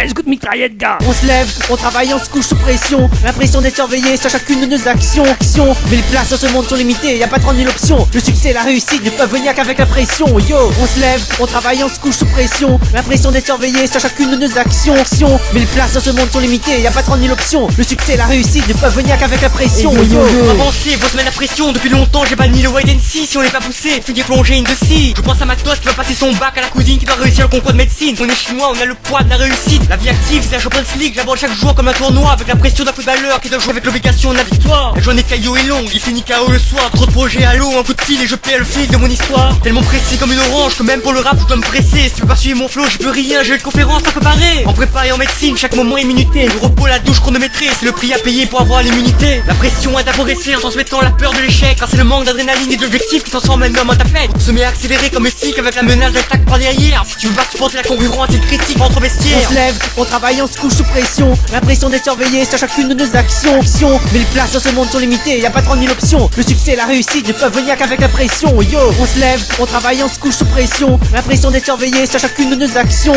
13 coups de mitraillette, gars. On se lève, on travaille, on se couche sous pression. L'impression d'être surveillé sur chacune de nos actions. Mais les places dans ce monde sont limitées, y a pas 30 000 options. Le succès et la réussite ne peuvent venir qu'avec la pression. Yo, on se lève, on travaille, on se couche sous pression. L'impression d'être surveillé sur chacune de nos actions. Mais les places dans ce monde sont limitées, y a pas 30 000 options. Le succès et la réussite ne peuvent venir qu'avec la pression. Avancez, vos semaines la pression. Depuis longtemps j'ai banni le wide and see. Si on n'est pas poussé, finir plongé in the sea. Je pense à ma tosse qui va passer son bac, à la cousine qui doit réussir le concours de médecine. On est chinois, on a le poids de la réussite. La vie active, c'est la Champions League. J'aborde chaque jour comme un tournoi, avec la pression d'un footballeur qui doit jouer avec l'obligation de la victoire. La journée caillou est longue, il finit KO le soir. Trop de projets à l'eau, un coup de fil et je paie le fil de mon histoire. Tellement pressé comme une orange que même pour le rap je dois me presser. Si tu veux pas suivre mon flow, je peux rien, j'ai une conférence à préparer. En prépa et en médecine, chaque moment est minuté. Le repos, la douche chronométrée, c'est le prix à payer pour avoir l'immunité. La pression est à progresser en transmettant la peur de l'échec, car c'est le manque d'adrénaline et d'objectifs qui transforme un homme en tapette. Se met à accélérer comme stick avec la menace d'attaque par derrière. Si tu veux pas supporter la concurrence et le critique entre vestiaires. On se lève, on travaille, on se couche sous pression. L'impression d'être surveillé sur chacune de nos actions. Mais les places dans ce monde sont limitées, y a pas 30 000 options. Le succès et la réussite ne peuvent venir qu'avec la pression. Yo, on se lève, on travaille, on se couche sous pression. L'impression d'être surveillé sur chacune de nos actions.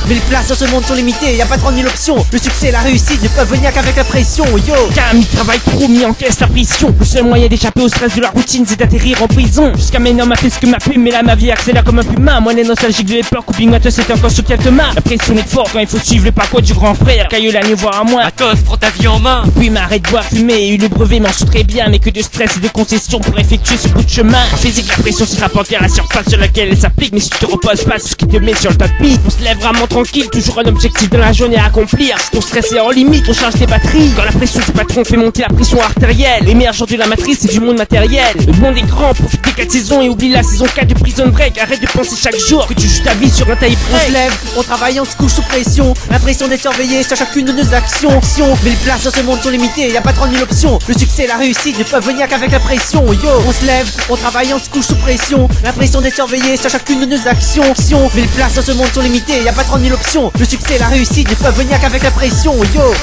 Mais les places dans ce monde sont limitées, y a pas 30 000 options. Le succès et la réussite ne peuvent venir qu'avec la pression. Yo, Cam, il travaille trop, mis encaisse la pression. Le seul moyen d'échapper au stress de la routine, c'est d'atterrir en prison. Jusqu'à maintenant m'a fait ce que m'a pu, mais là ma vie accélère comme un puma. Moi les nostalgiques de l'époque où Bing c'était encore sous quelques mains. La pression est forte quand il faut suivre le parcours du grand frère. Caillou la voir à moi. Athos, prends ta vie en main. Puis m'arrête de boire, fumer, eu le brevet m'en sous très bien. Mais que de stress et de concessions pour effectuer ce bout de chemin. En physique la pression se rapporte à la surface sur laquelle elle s'applique. Mais si tu te reposes pas, c'est ce qui te met sur le tapis. On se lève vraiment tranquille, toujours un objectif de la journée à accomplir. Si ton stress est en limite, on charge tes batteries. Quand la pression du patron fait monter la pression artérielle. Émergent de la matrice et du monde matériel. Le monde est grand, profite des 4 saisons et oublie la saison 4 de Prison Break. Arrête de penser chaque jour que tu joues ta vie sur un taille on se lève, on travaille, on se couche sous pression. L'impression d'être surveillé sur chacune de nos actions. Mais les places dans ce monde sont limitées, y a pas 30 000 options. Le succès et la réussite ne peuvent venir qu'avec la pression. Yo, on se lève, on travaille, on se couche sous pression. L'impression d'être surveillé sur chacune de nos actions. Mais les places dans ce monde sont limitées, y a pas 30 000 options. Le succès et la réussite ne peuvent venir qu'avec la pression. Yo.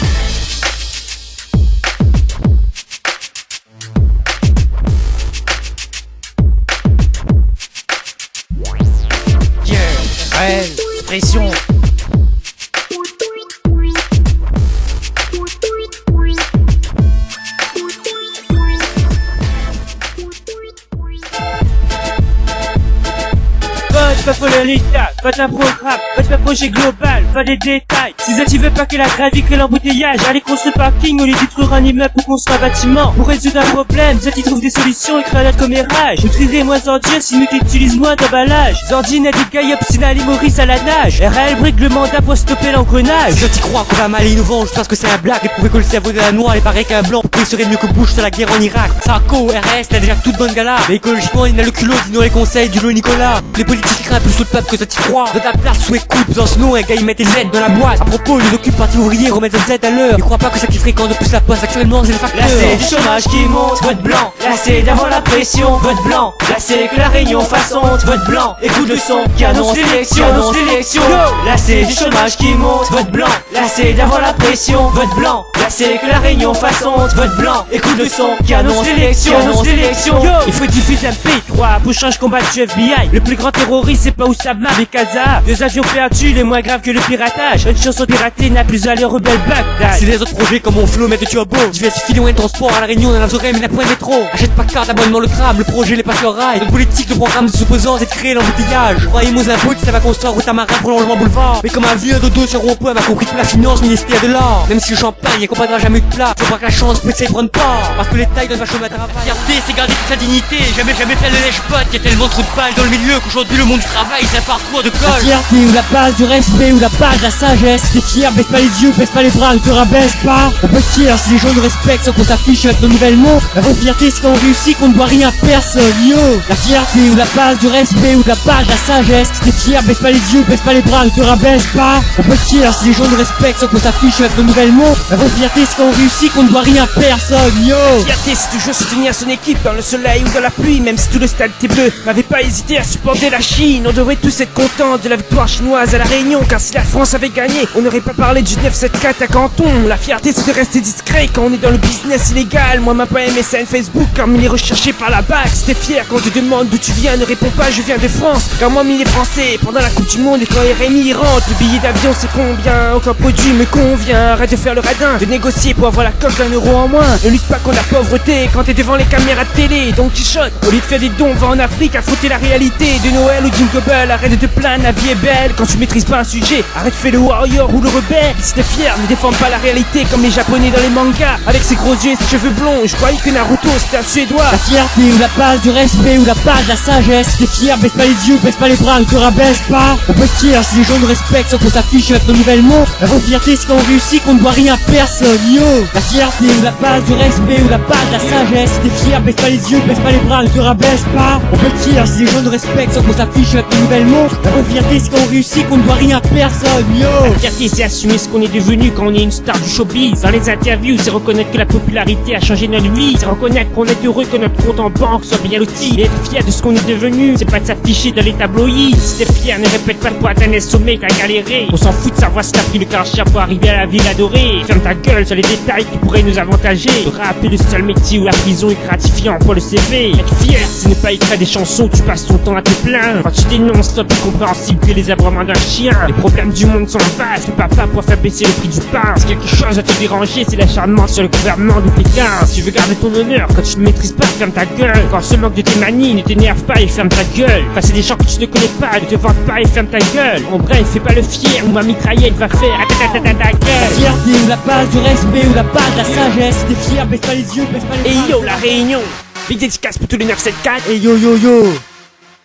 Réelle pression. Pas pour le l'état, pas d'un programme, pas d'un projet global, pas des détails. Si ça tu veux pas que la gravité que l'embouteillage, allez construire parking au lieu de détruire un immeuble pour construire un bâtiment. Pour résoudre un problème, ça tu trouves des solutions et créer comme érage. Je trierai moins ordures si nous t'utilisons moins d'emballage. Zordine a des gailles obstinales et Maurice à la nage. RL brique le mandat pour stopper l'engrenage. Je t'y crois qu'on va mal et innovant, je pense que c'est un blague. Et prouver que le cerveau de la noire est pareil qu'un blanc. Pourquoi il serait mieux que Bush sur la guerre en Irak. Sarko, RS, t'as déjà toute bonne gala. Mais écologiquement il a le culot d'ignorer les conseils du lot Nicolas. Les politiques craignent plus le peuple que toi t'y crois. De ta place sous écoute, Besancenot, un gars il met des Z dans la boîte. À propos, ils occupent parti ouvrier, remettre le Z à l'heure. Ils croient pas que ça qui fréquente de plus la poste actuellement c'est le facteur. Là c'est du chômage qui monte, vote blanc. Là c'est d'avant la pression, vote blanc. Là c'est que la réunion fasse honte, vote blanc. Écoute le son qui annonce l'élection, annonce l'élection. Là c'est du chômage qui monte, vote blanc. Là c'est d'avant la pression, vote blanc. Là c'est que la réunion fasse honte, vote blanc. Écoute le son qui annonce l'élection, annonce l'élection. Il faut diffuser un P3 pour changer combat du FBI. Le plus grand terroriste c'est pas Oussama mais Kaza. Deux avions perdus, les moins graves que le piratage. Une chanson piratée n'a plus allé rebelle Bagdad. Si les autres projets comme mon flow mettent du turbo, diversifie les moyens de transport à la Réunion, dans la Zorem et la point métro. Achète pas carte, abonnement le crame, le projet les passe sur rail. Notre politique, le programme de s'opposants, c'est de créer l'embouteillage. Croyez-moi aux impôts que ça va construire route à marin pour l'enlèvement boulevard. Mais comme un vieux dodo sur rond-point m'a compris que la finance, ministère de l'art. Même si le champagne, il comprendra jamais de plat. Faut pas que la chance peut s'y prendre pas. Parce que les tailles donnent vachement à travail. La fierté, c'est garder toute sa dignité. Jamais faire le lèche-pote. Y'a tellement trop de balles dans le milieu qu'aujourd'hui le monde du travail, c'est un parcours de La colle. fierté ou la base du respect ou la base de la sagesse. Si t'es fier, baisse pas les yeux, baisse pas les bras, ne te rabaisse pas. On peut être fier si les gens nous respectent sans qu'on s'affiche avec nos nouvelles montres. La vraie fierté c'est quand on réussit qu'on ne doit rien à personne, yo. La fierté ou la base du respect ou la base de la sagesse. Si t'es fier, baisse pas les yeux, baisse pas les bras, ne te rabaisse pas. On peut être fier si les gens nous respectent sans qu'on s'affiche avec nos nouvelles montres. La vraie fierté c'est quand on réussit qu'on ne doit rien à personne, yo. Fierté, c'est toujours soutenir son équipe dans le soleil ou dans la pluie. Même si tout le stade était bleu, n'avait pas hésité à supporter la Chine. On devrait tous être contents de la victoire chinoise à la Réunion, car si la France avait gagné, on n'aurait pas parlé du 974 à Canton. La fierté c'est de rester discret quand on est dans le business illégal. Moi ma pas MSN Facebook, car il est recherché par la BAC. Si t'es fier quand on te demande d'où tu viens, ne réponds pas je viens de France, car moi il est français. Pendant la Coupe du Monde et quand RMI il rentre, le billet d'avion c'est combien? Aucun produit me convient, arrête de faire le radin, de négocier pour avoir la coque d'1 euro en moins. Ne lutte pas contre la pauvreté quand t'es devant les caméras de télé. Donc Quichotte, au lieu de faire des dons, va en Afrique affronter la réalité de Noël ou Jingle Bell. Arrête de te plaindre, la vie est belle quand tu maîtrises pas un sujet. Arrête, fais le warrior ou le rebelle. Si t'es fier, ne défends pas la réalité comme les japonais dans les mangas, avec ses gros yeux et ses cheveux blonds. Je croyais que Naruto c'était un suédois. La fierté ou la base du respect ou la base de la sagesse. Si t'es fier, baisse pas les yeux, baisse pas les bras, ne te rabaisse pas. On peut être fier si les gens nous respectent sans qu'on s'affiche avec nos nouvelles montres. La vraie fierté c'est quand on réussit qu'on ne doit rien à personne, yo. La fierté ou la base du respect ou la base de la sagesse. Si t'es fier, baisse pas les yeux, baisse pas les bras, ne te rabaisse pas. On peut être fier si les gens nous respectent sans qu'on s'affiche avec nos nouvelles montres. La vraie fierté c'est quand on réussit qu'on ne doit rien à personne, yo. La fierté c'est assumer ce qu'on est devenu quand on est une star du showbiz. Dans les interviews c'est reconnaître que la popularité a changé notre vie. C'est reconnaître qu'on est heureux que notre compte en banque soit bien loti. Et être fier de ce qu'on est devenu, c'est pas de s'afficher dans les tabloïds. Si t'es fier, ne répète pas pour atteindre les sommets t'as galéré. On s'en fout de savoir si t'as pris le karcher pour arriver à la ville adorée. Ferme ta gueule sur les détails qui pourraient nous avantager. Le rap est le seul métier où la prison est gratifiant pour le CV. Être fier, c'est ne pas écrire des chansons, tu passes ton temps à te plaindre. Quand tu dénonces, c'est plus compréhensible que les aboiements d'un chien. Les problèmes du monde sont vastes, le papa pour faire baisser le prix du pain. Si quelque chose à te déranger, c'est l'acharnement sur le gouvernement de Pékin. Si tu veux garder ton honneur, quand tu ne maîtrises pas, ferme ta gueule. Quand on se moque de tes manies, ne t'énerve pas et ferme ta gueule. Face à des gens que tu ne connais pas, ne te vante pas et ferme ta gueule. En bref, fais pas le fier ou ma mitraillette va faire ta gueule. La fierté ou la base du respect ou la base de la sagesse. Si t'es fier, baisse pas les yeux, baisse pas les Et bras. yo, la Réunion, big dédicace pour tous les 974. Hey yo yo yo.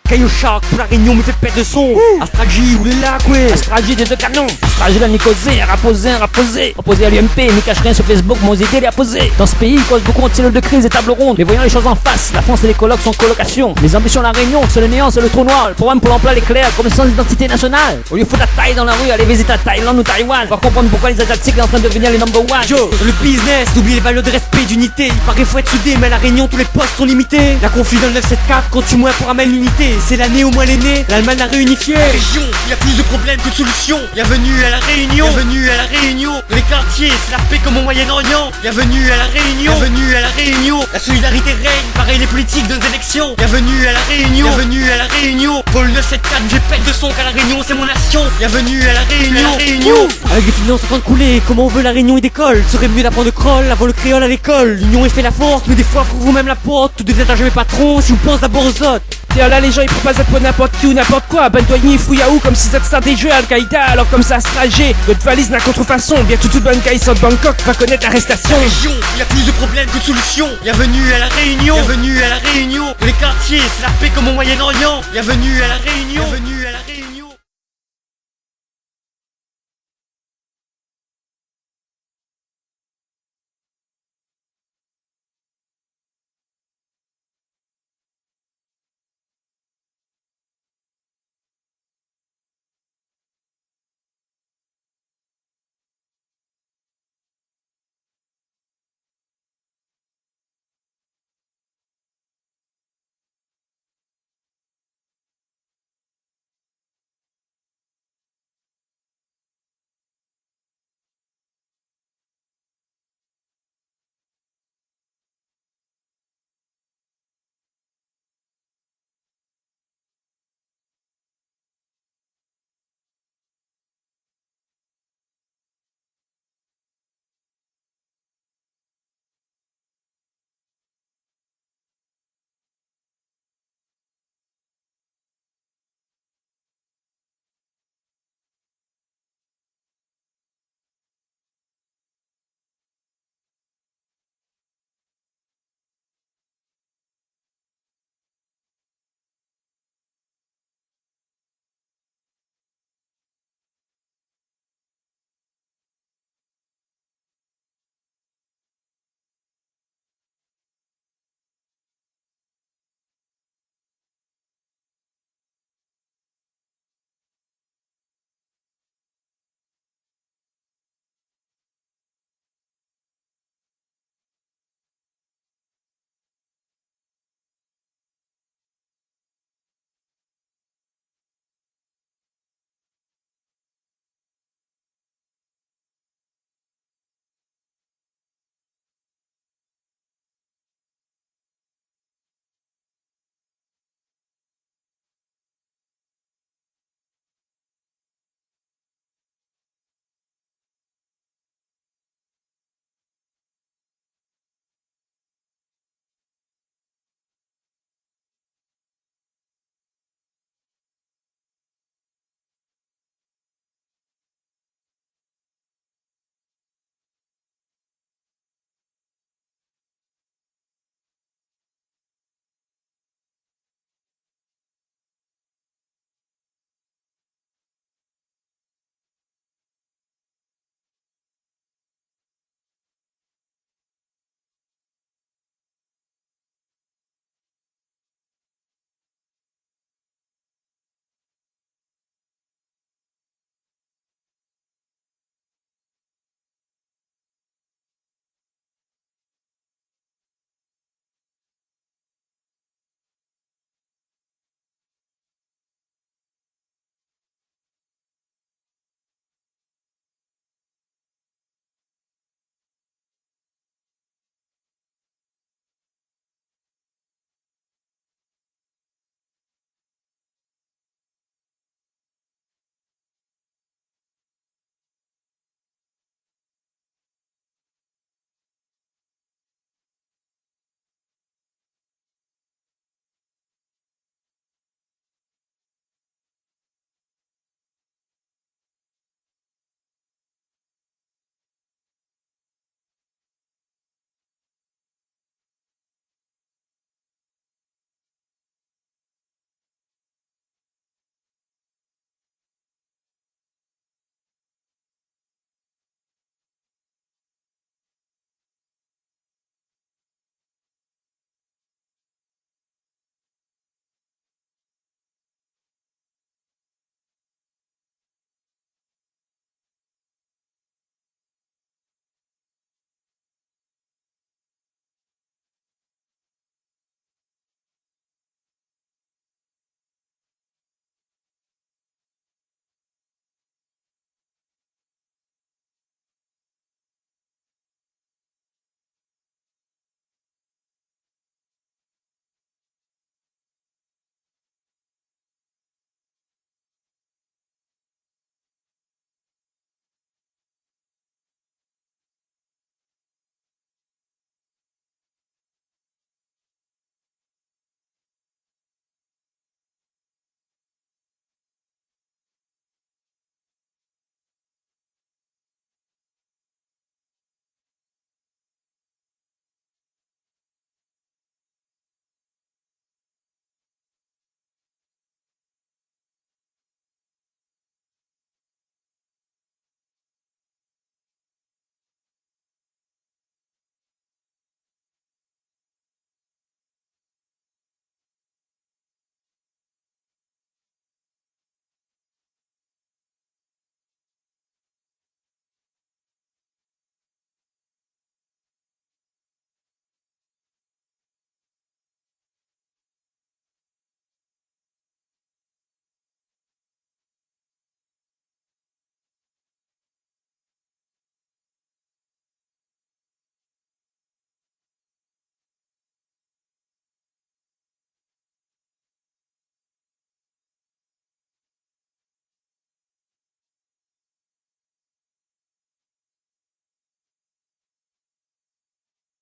Caillou Shark pour la Réunion me fait pète de son. Astragi ou les lacs, ouais. Astragi des deux canons. Astragi la Nicosé, raposé, raposé. Opposé à l'UMP, n'y cache rien sur Facebook, mon idée les a posé. Dans ce pays, il cause beaucoup de cellules de crise et tables rondes. Mais voyons les choses en face, la France et les colocs sont colocation. Les ambitions de la Réunion, c'est le néant, c'est le trou noir. Le programme pour l'emploi, l'éclair, comme le sens d'identité nationale. Au lieu de foutre la taille dans la rue, allez visiter la Thaïlande ou Taïwan. Pour comprendre pourquoi les Asiatiques sont en train de devenir les number one. Joe, dans le business, n'oublie les valeurs de respect, d'unité. Il paraît faut être soudé, mais à la Réunion, tous les postes sont limités. La conflit dans le 974, compte moins pour amène l'unité. C'est l'année au moins l'aîné, l'Allemagne a réunifié. La région, il y a plus de problèmes que de solutions. Bienvenue à la Réunion, bienvenue à la Réunion. Dans les quartiers, c'est la paix comme au Moyen-Orient. Bienvenue à la Réunion, bienvenue à la Réunion. La solidarité règne, pareil les politiques dans les élections. Bienvenue à la Réunion, bienvenue à la Réunion. Pour le 974, j'ai pète de son qu'à la Réunion, c'est mon nation. Bienvenue à la Réunion, Avec les finances en train de couler, comment on veut la Réunion et d'école. Serait mieux d'apprendre le crawl avant le créole à l'école. L'union est fait la force, mais des fois pour vous-même la porte. Tout devient un jamais patron si on pense d'abord aux autres. Tiens là les gens ils proposent ça pour n'importe qui ou n'importe quoi. Bantoigny, Fouyaou comme si ça te startait jeu Al-Qaïda. Alors comme ça Astragé, votre valise n'a contrefaçon. Bientôt toute bonne caille sort de Bangkok va connaître l'arrestation. La région, il y a plus de problèmes que de solutions. Bienvenue à la Réunion, bienvenue à la Réunion. Dans les quartiers, c'est la paix comme au Moyen-Orient. Bienvenue à la Réunion, bienvenue à